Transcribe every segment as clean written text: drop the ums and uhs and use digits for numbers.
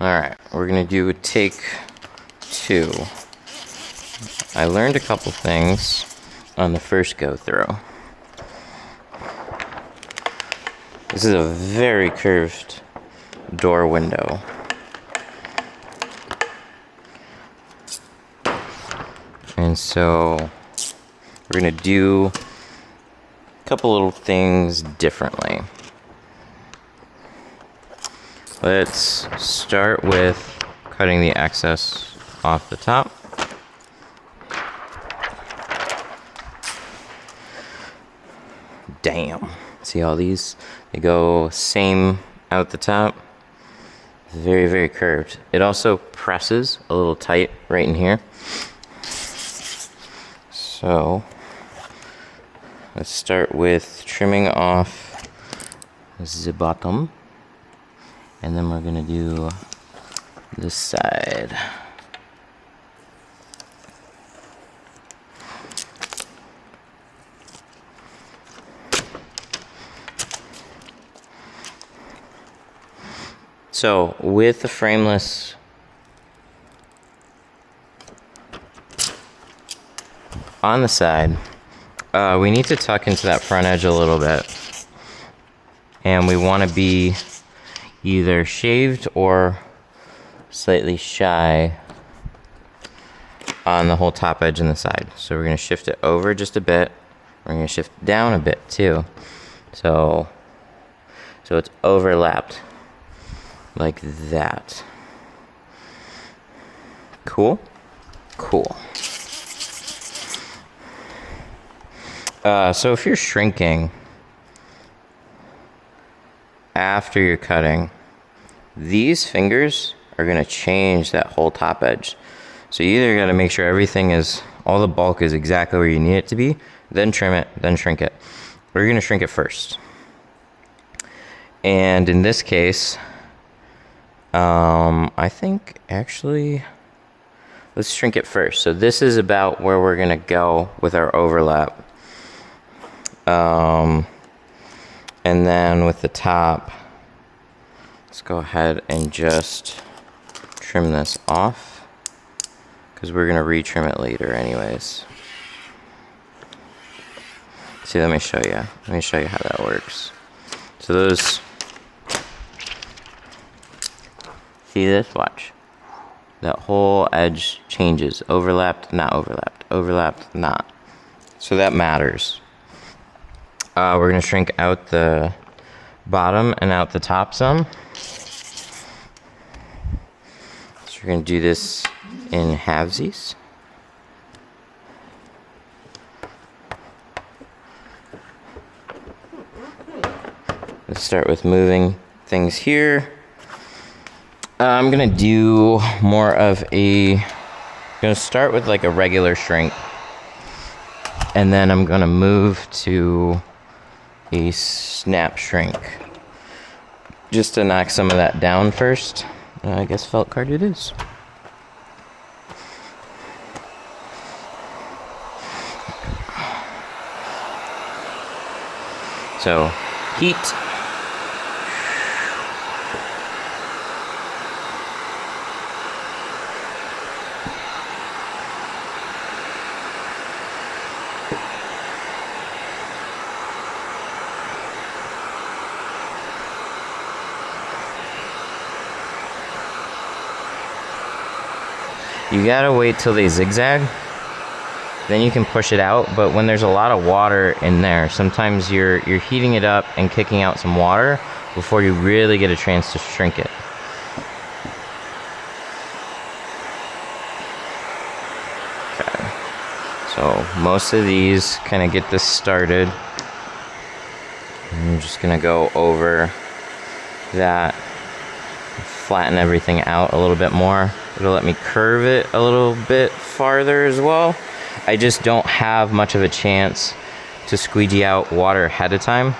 Alright, we're gonna do a take 2. I learned a couple things on the first go through. This is a very curved door window. And so we're gonna do a couple little things differently. Let's start with cutting the excess off the top. Damn. See all these? They go same out the top. Very, very curved. It also presses a little tight right in here. So let's start with trimming off the bottom. And then we're gonna do this side. So with the frameless on the side, we need to tuck into that front edge a little bit. And we want to be either shaved or slightly shy on the whole top edge and the side. So we're going to shift it over just a bit. We're going to shift down a bit too. So it's overlapped like that. Cool? Cool. So if you're shrinking after you're cutting, these fingers are going to change that whole top edge. So you either got to make sure everything is, all the bulk is exactly where you need it to be, then trim it, then shrink it. Or you're going to shrink it first. And in this case, I think actually, let's shrink it first. So this is about where we're going to go with our overlap. And then with the top, let's go ahead and just trim this off, because we're going to retrim it later anyways. See, let me show you. Let me show you how that works. So those, see this? Watch. That whole edge changes. Overlapped, not overlapped. Overlapped, not. So that matters. We're going to shrink out the bottom and out the top some. So we're going to do this in halvesies. Let's start with moving things here. I'm going to do more of a, I'm going to start with like a regular shrink. And then I'm going to move to a snap shrink, just to knock some of that down first. I guess felt card it is. So heat. You gotta wait till they zigzag, then you can push it out. But when there's a lot of water in there, sometimes you're heating it up and kicking out some water before you really get a chance to shrink it. Okay. So most of these kind of get this started. I'm just gonna go over that, flatten everything out a little bit more. It'll let me curve it a little bit farther as well. I just don't have much of a chance to squeegee out water ahead of time.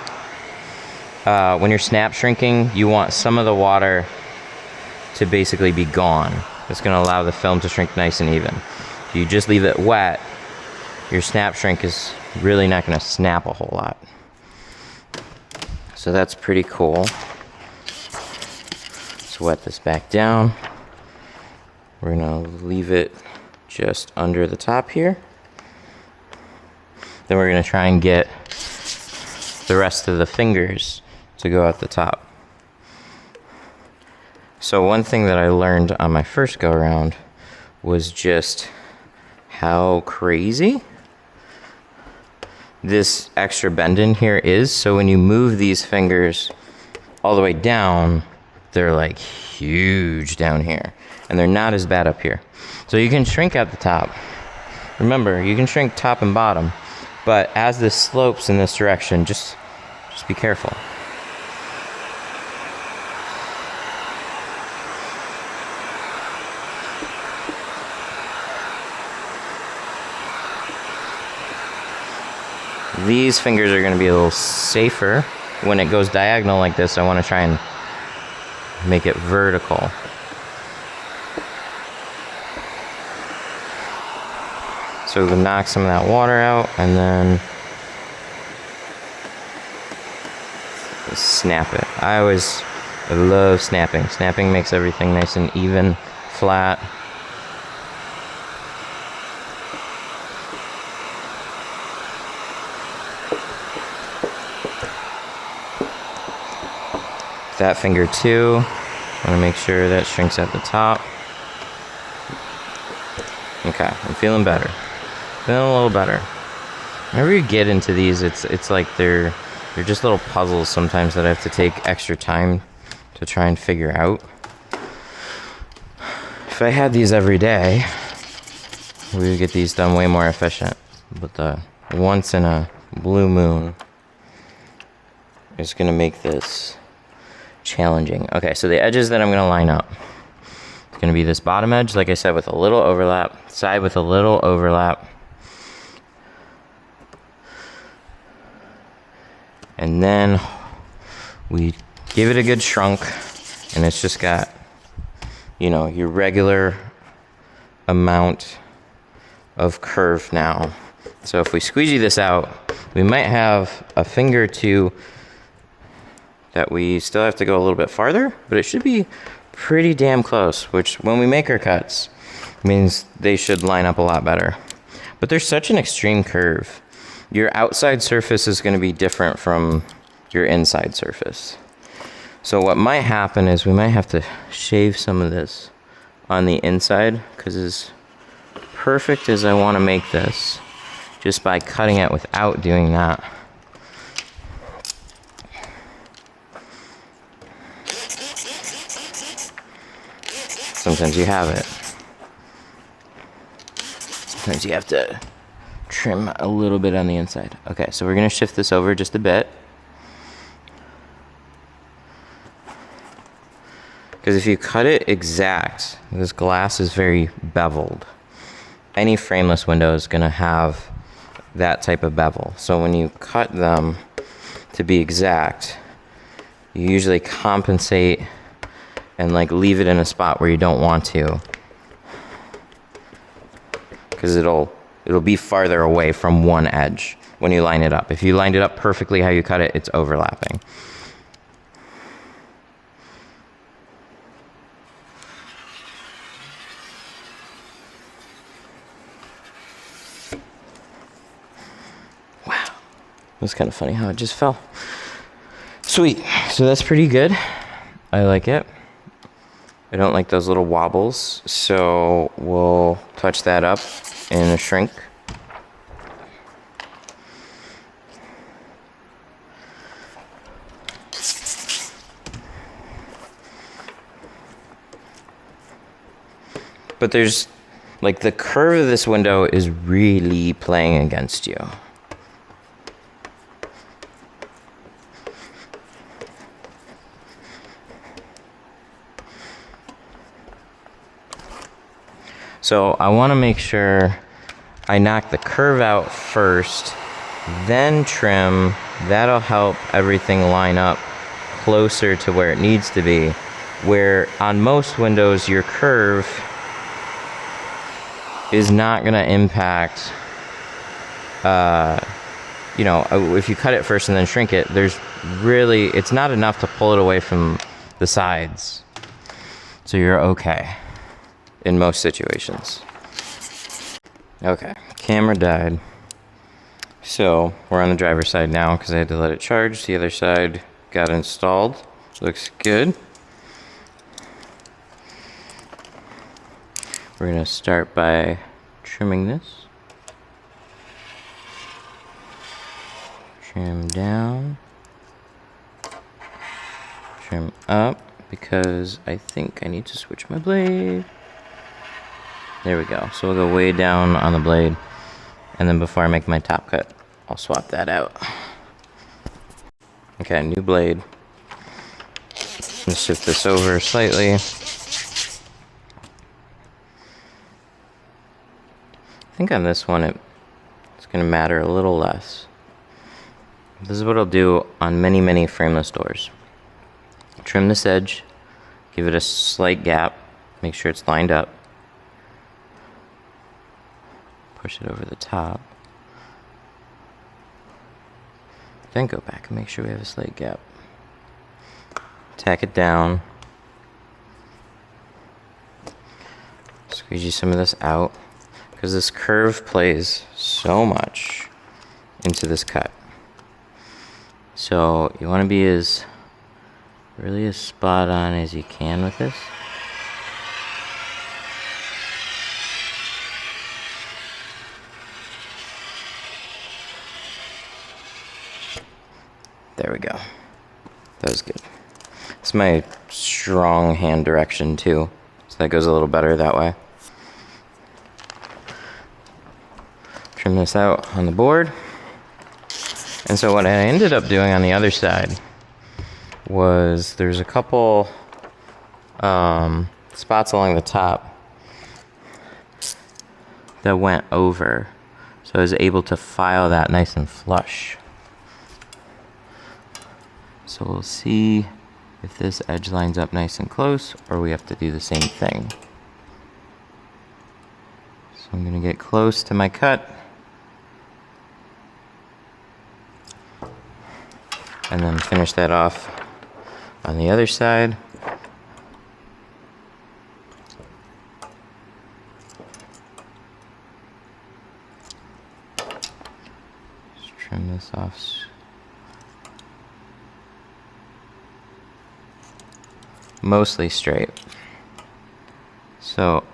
When you're snap shrinking, you want some of the water to basically be gone. It's going to allow the film to shrink nice and even. If you just leave it wet, your snap shrink is really not going to snap a whole lot. So that's pretty cool. wet this back down. We're gonna leave it just under the top here. Then we're gonna try and get the rest of the fingers to go at the top. So one thing that I learned on my first go around was just how crazy this extra bend in here is. So when you move these fingers all the way down, they're like huge down here, and they're not as bad up here. So you can shrink at the top. Remember, you can shrink top and bottom, but as this slopes in this direction, just be careful. These fingers are going to be a little safer. When it goes diagonal like this, I want to try and make it vertical. So we can knock some of that water out and then snap it. I love snapping. Snapping makes everything nice and even, flat. That finger too. I want to make sure that shrinks at the top. Okay, I'm feeling better. Feeling a little better. Whenever you get into these, it's like they're just little puzzles sometimes that I have to take extra time to try and figure out. If I had these every day, we would get these done way more efficient. But the once in a blue moon is going to make this challenging. Okay, so the edges that I'm going to line up, it's going to be this bottom edge, like I said, with a little overlap, side with a little overlap, and then we give it a good shrunk, and it's just got, you know, your regular amount of curve now. So if we squeegee this out, we might have a finger or two that we still have to go a little bit farther, but it should be pretty damn close, which when we make our cuts means they should line up a lot better. But there's such an extreme curve. Your outside surface is going to be different from your inside surface. So what might happen is we might have to shave some of this on the inside, because as perfect as I want to make this, just by cutting it without doing that, sometimes you have it. Sometimes you have to trim a little bit on the inside. Okay, so we're going to shift this over just a bit. Because if you cut it exact, this glass is very beveled. Any frameless window is going to have that type of bevel. So when you cut them to be exact, you usually compensate and like leave it in a spot where you don't want to, because it'll be farther away from one edge when you line it up. If you lined it up perfectly how you cut it, it's overlapping. Wow, it was kind of funny how it just fell. Sweet, so that's pretty good. I like it. I don't like those little wobbles, so we'll touch that up in a shrink. But there's, like, the curve of this window is really playing against you. So I want to make sure I knock the curve out first, then trim. That'll help everything line up closer to where it needs to be. Where on most windows, your curve is not going to impact, you know, if you cut it first and then shrink it, it's not enough to pull it away from the sides. So you're okay in most situations. Okay, camera died. So we're on the driver's side now because I had to let it charge. The other side got installed. Looks good. We're gonna start by trimming this. Trim down. Trim up because I think I need to switch my blade. There we go. So we'll go way down on the blade. And then before I make my top cut, I'll swap that out. Okay, new blade. Let's shift this over slightly. I think on this one it's going to matter a little less. This is what I'll do on many, many frameless doors. Trim this edge, give it a slight gap, make sure it's lined up. Push it over the top. Then go back and make sure we have a slight gap. Tack it down. Squeegee some of this out because this curve plays so much into this cut. So you want to be really as spot on as you can with this. There we go. That was good. It's my strong hand direction too, so that goes a little better that way. Trim this out on the board. And so what I ended up doing on the other side was there's a couple spots along the top that went over, so I was able to file that nice and flush. So we'll see if this edge lines up nice and close, or we have to do the same thing. So I'm going to get close to my cut. And then finish that off on the other side. Just trim this off. Mostly straight. So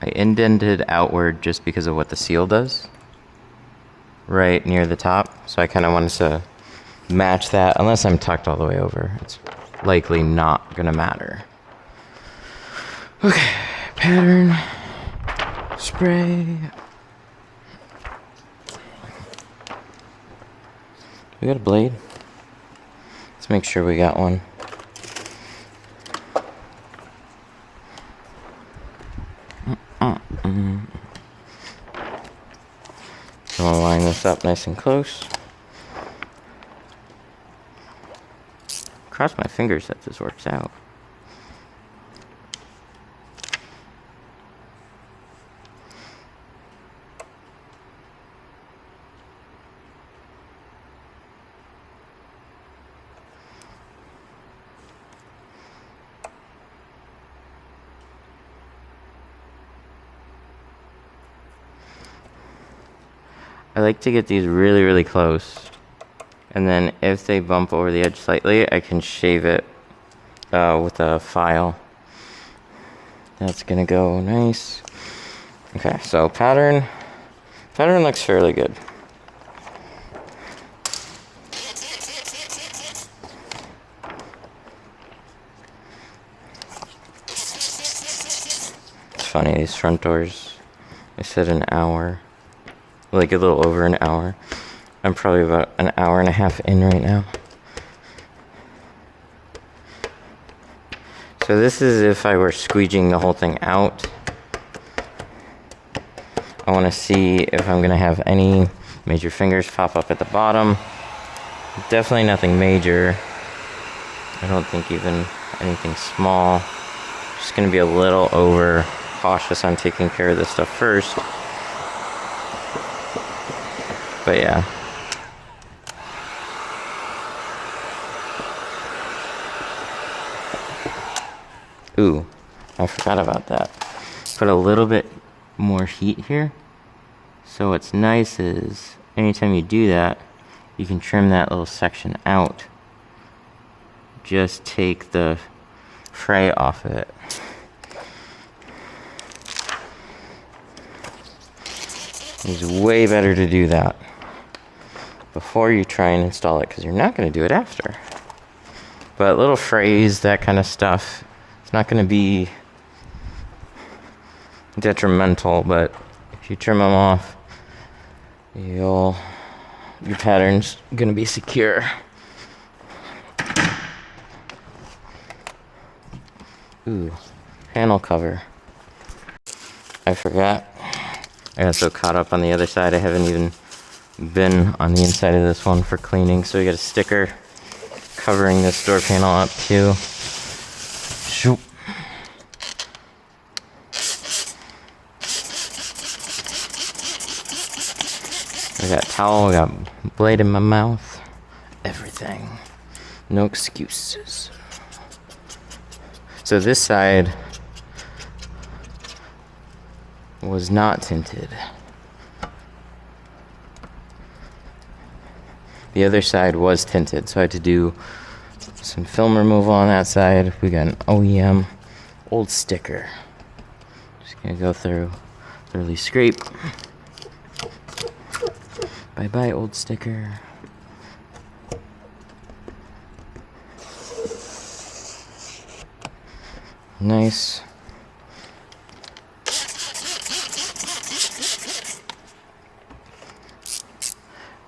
I indented outward just because of what the seal does right near the top, so I kind of wanted to match that. Unless I'm tucked all the way over, it's likely not gonna matter. Okay, pattern, spray. We got a blade? Let's make sure we got one. So I'll line this up nice and close. Cross my fingers that this works out. I like to get these really, really close. And then if they bump over the edge slightly, I can shave it with a file. That's gonna go nice. Okay, so pattern looks fairly good. It's funny, these front doors, I said an hour. Like a little over an hour. I'm probably about an hour and a half in right now. So this is if I were squeegeeing the whole thing out. I want to see if I'm going to have any major fingers pop up at the bottom. Definitely nothing major. I don't think even anything small. Just going to be a little over cautious on taking care of this stuff first. But yeah. Ooh, I forgot about that. Put a little bit more heat here. So what's nice is anytime you do that, you can trim that little section out. Just take the fray off of it. It's way better to do that before you try and install it, because you're not going to do it after. But little frays, that kind of stuff, it's not going to be detrimental, but if you trim them off, your pattern's going to be secure. Ooh, panel cover. I forgot. I got so caught up on the other side, I haven't even been on the inside of this one for cleaning. So we got a sticker covering this door panel up too. Shoop. I got towel, I got blade in my mouth. Everything. No excuses. So this side was not tinted. The other side was tinted, so I had to do some film removal on that side. We got an OEM old sticker. Just gonna go through, thoroughly scrape. Bye bye, old sticker. Nice.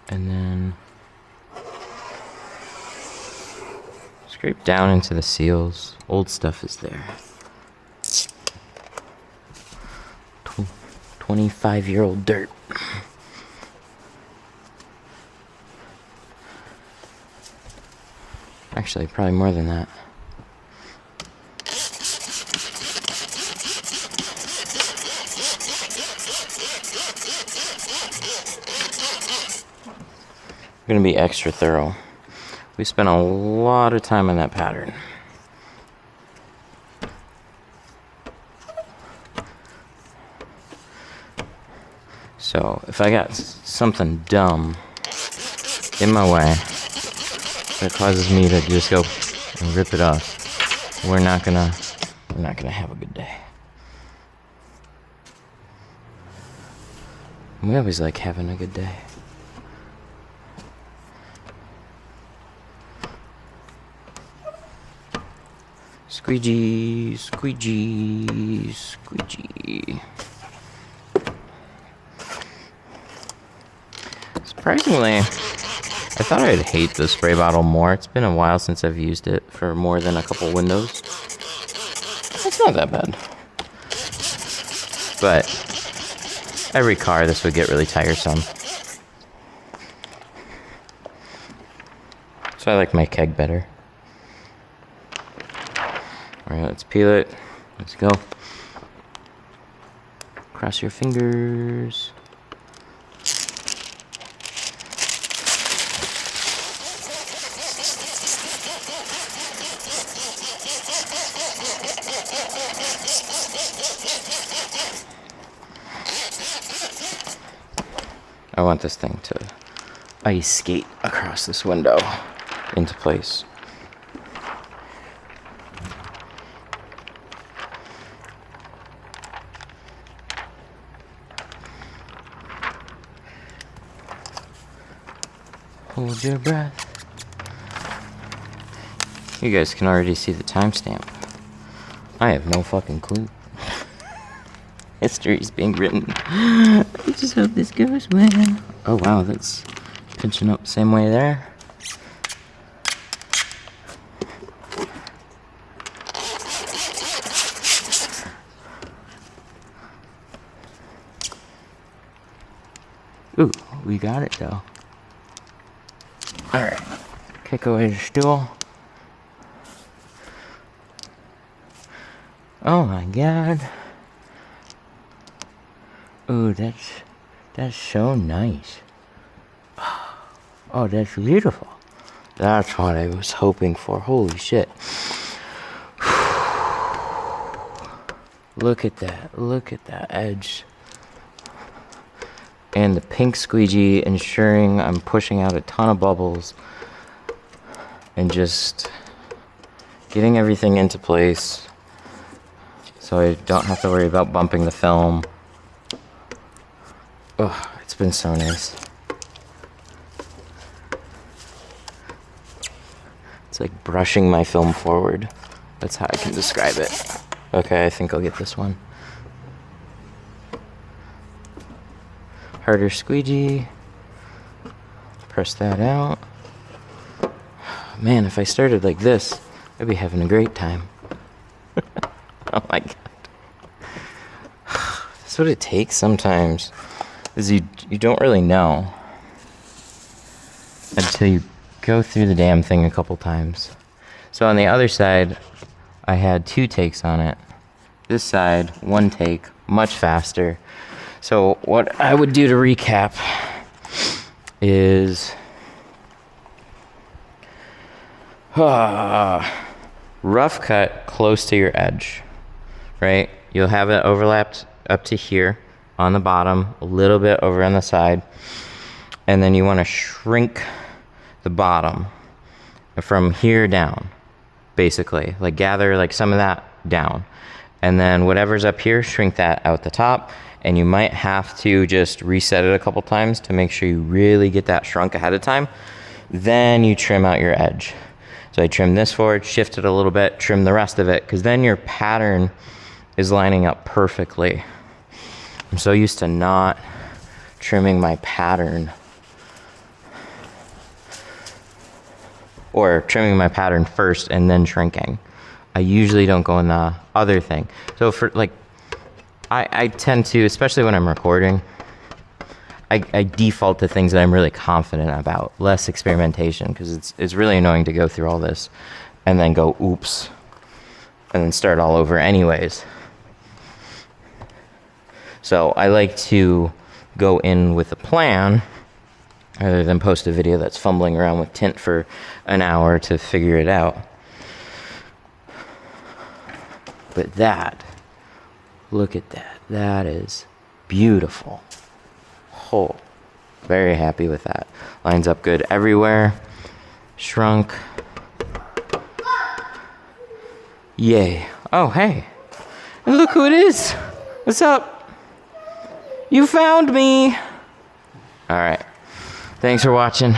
And then scrape down into the seals. Old stuff is there. 25-year-old dirt. Actually, probably more than that. We're gonna be extra thorough. We spent a lot of time on that pattern. So if I got something dumb in my way that causes me to just go and rip it off, we're not gonna have a good day. We always like having a good day. Squeegee, squeegee, squeegee. Surprisingly, I thought I'd hate the spray bottle more. It's been a while since I've used it for more than a couple windows. It's not that bad. But every car, this would get really tiresome. So I like my keg better. Alright, let's peel it. Let's go. Cross your fingers. I want this thing to ice skate across this window into place. Hold your breath. You guys can already see the timestamp. I have no fucking clue. History's being written. I just hope this goes well. Oh wow, that's pinching up the same way there. Ooh, we got it though. Alright, kick away the stool. Oh my god. Ooh, that's so nice. Oh, that's beautiful. That's what I was hoping for. Holy shit. Look at that. Look at that edge. And the pink squeegee ensuring I'm pushing out a ton of bubbles and just getting everything into place so I don't have to worry about bumping the film. Oh, it's been so nice. It's like brushing my film forward. That's how I can describe it. Okay, I think I'll get this one. Harder squeegee. Press that out. Man, if I started like this, I'd be having a great time. Oh my god. That's what it takes sometimes. Is you don't really know until you go through the damn thing a couple times. So on the other side, I had 2 takes on it. This side, 1 take, much faster. So what I would do to recap is rough cut close to your edge, right? You'll have it overlapped up to here on the bottom, a little bit over on the side, and then you want to shrink the bottom from here down, basically, like gather like some of that down, and then whatever's up here, shrink that out the top. And you might have to just reset it a couple times to make sure you really get that shrunk ahead of time. Then you trim out your edge. So I trim this forward, shift it a little bit, trim the rest of it, because then your pattern is lining up perfectly. I'm so used to not trimming my pattern, or trimming my pattern first and then shrinking. I usually don't go in the other thing. So for like, I tend to, especially when I'm recording, I default to things that I'm really confident about, less experimentation, because it's really annoying to go through all this and then go oops and then start all over anyways. So I like to go in with a plan rather than post a video that's fumbling around with tint for an hour to figure it out. But that, look at that. That is beautiful. Oh, very happy with that. Lines up good everywhere. Shrunk. Yay. Oh, hey. And look who it is. What's up? You found me. All right. Thanks for watching.